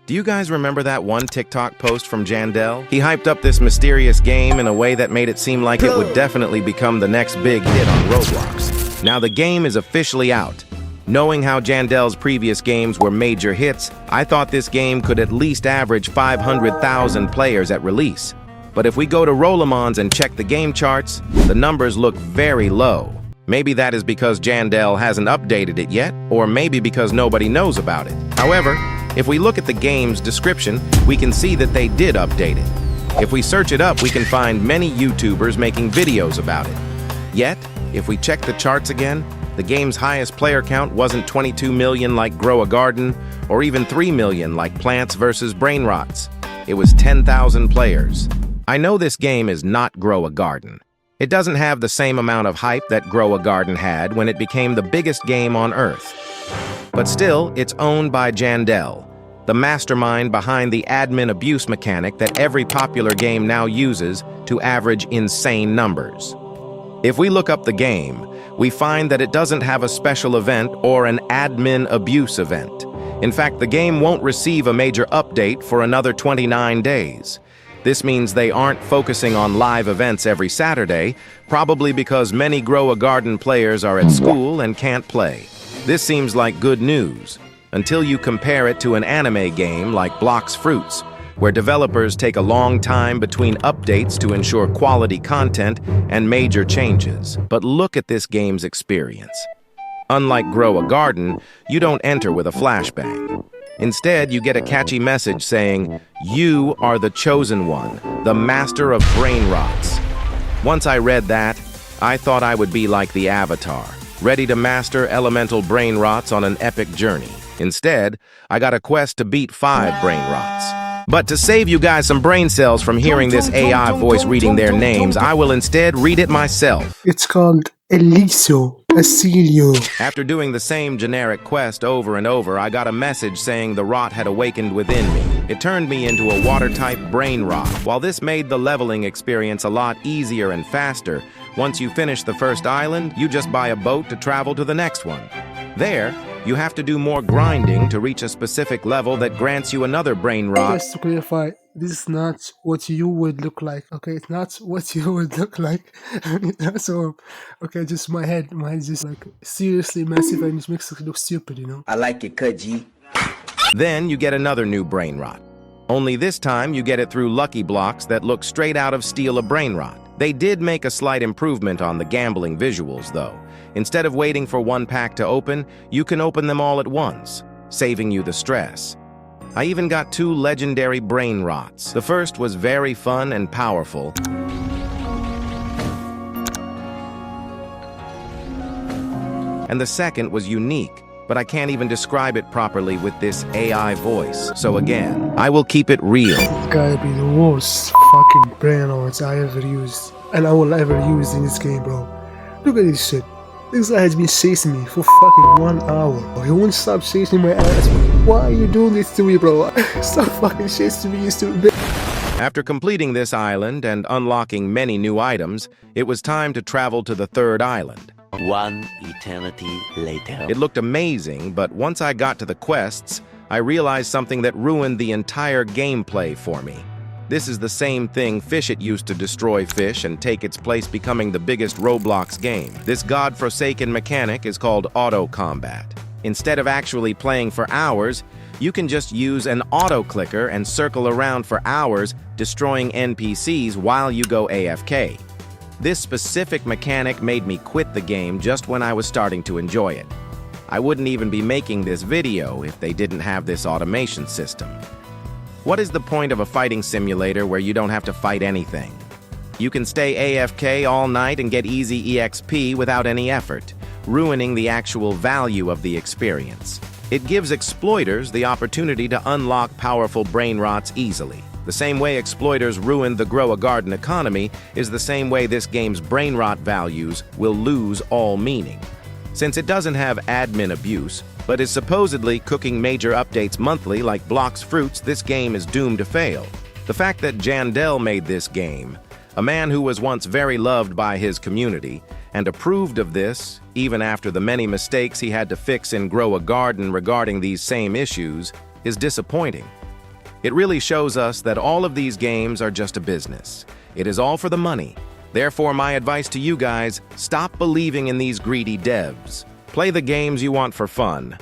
Do you guys remember that one TikTok post from Jandel? He hyped up this mysterious game in a way that made it seem like it would definitely become the next big hit on Roblox. Now the game is officially out. Knowing how Jandel's previous games were major hits, I thought this game could at least average 500,000 players at release. But if we go to Rolemons and check the game charts, the numbers look very low. Maybe that is because Jandel hasn't updated it yet, or maybe because nobody knows about it. However, if we look at the game's description, we can see that they did update it. If we search it up, we can find many YouTubers making videos about it. Yet, if we check the charts again, the game's highest player count wasn't 22 million like Grow a Garden, or even 3 million like Plants vs. Brainrots. It was 10,000 players. I know this game is not Grow a Garden. It doesn't have the same amount of hype that Grow a Garden had when it became the biggest game on Earth. But still, it's owned by Jandel, the mastermind behind the admin abuse mechanic that every popular game now uses to average insane numbers. If we look up the game, we find that it doesn't have a special event or an admin abuse event. In fact, the game won't receive a major update for another 29 days. This means they aren't focusing on live events every Saturday, probably because many Grow a Garden players are at school and can't play. This seems like good news, until you compare it to an anime game like Blox Fruits, where developers take a long time between updates to ensure quality content and major changes. But look at this game's experience. Unlike Grow a Garden, you don't enter with a flashbang. Instead, you get a catchy message saying, "You are the chosen one, the master of brain rots." Once I read that, I thought I would be like the Avatar, ready to master elemental brain rots on an epic journey. Instead, I got a quest to beat 5 brain rots. But to save you guys some brain cells from hearing this AI voice reading their names, I will instead read it myself. It's called Eliso. Asilio. After doing the same generic quest over and over, I got a message saying the rot had awakened within me. It turned me into a water-type brain rot. While this made the leveling experience a lot easier and faster, once you finish the first island, you just buy a boat to travel to the next one. There, you have to do more grinding to reach a specific level that grants you another brain rot. Just to clarify, this is not what you would look like, okay? It's not what you would look like. So, okay, just my head is just like seriously massive and it makes it look stupid, you know? I like it, Kudgy. Then you get another new brain rot. Only this time you get it through lucky blocks that look straight out of Steal a Brain Rot. They did make a slight improvement on the gambling visuals, though. Instead of waiting for one pack to open, you can open them all at once, saving you the stress. I even got 2 legendary brain rots. The first was very fun and powerful, and the second was unique, but I can't even describe it properly with this AI voice. So again, I will keep it real. It's gotta be the worst fucking brain rots I ever used, and I will ever use in this game, bro. Look at this shit. This guy has been chasing me for fucking 1 hour. He won't stop chasing my ass. Why are you doing this to me, bro? Stop fucking chasing me, you stupid bitch. After completing this island and unlocking many new items, it was time to travel to the 3rd island. 1 eternity later. It looked amazing, but once I got to the quests, I realized something that ruined the entire gameplay for me. This is the same thing Fishit used to destroy fish and take its place becoming the biggest Roblox game. This godforsaken mechanic is called auto-combat. Instead of actually playing for hours, you can just use an auto-clicker and circle around for hours, destroying NPCs while you go AFK. This specific mechanic made me quit the game just when I was starting to enjoy it. I wouldn't even be making this video if they didn't have this automation system. What is the point of a fighting simulator where you don't have to fight anything? You can stay AFK all night and get easy EXP without any effort, ruining the actual value of the experience. It gives exploiters the opportunity to unlock powerful brain rots easily. The same way exploiters ruined the Grow a Garden economy is the same way this game's brain rot values will lose all meaning. Since it doesn't have admin abuse, but is supposedly cooking major updates monthly like Blox Fruits, this game is doomed to fail. The fact that Jandel made this game, a man who was once very loved by his community, and approved of this, even after the many mistakes he had to fix in Grow a Garden regarding these same issues, is disappointing. It really shows us that all of these games are just a business. It is all for the money. Therefore, my advice to you guys, stop believing in these greedy devs. Play the games you want for fun.